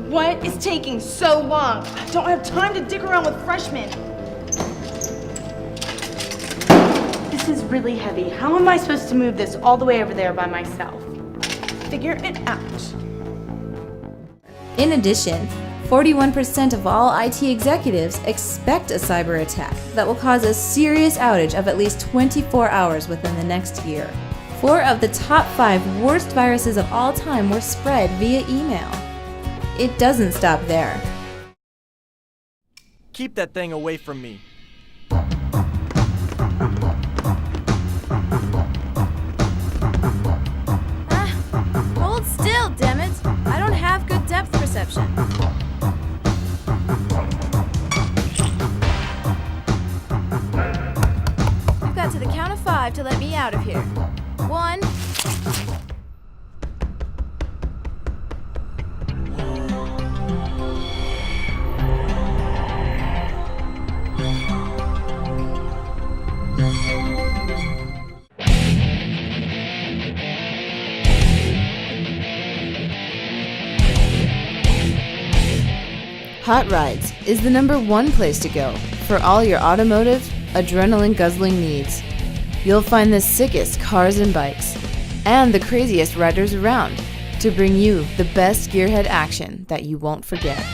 What is taking so long? I don't have time to dick around with freshmen. This is really heavy. How am I supposed to move this all the way over there by myself? Figure it out. In addition, 41% of all IT executives expect a cyber attack that will cause a serious outage of at least 24 hours within the next year. 4 of the top 5 worst viruses of all time were spread via email. It doesn't stop there. Keep that thing away from me. Hold still, dammit! I don't have good depth perception. You've got to the count of 5 to let me out of here. 1. Hot Rides is the #1 place to go for all your automotive, adrenaline-guzzling needs. You'll find the sickest cars and bikes, and the craziest riders around to bring you the best gearhead action that you won't forget.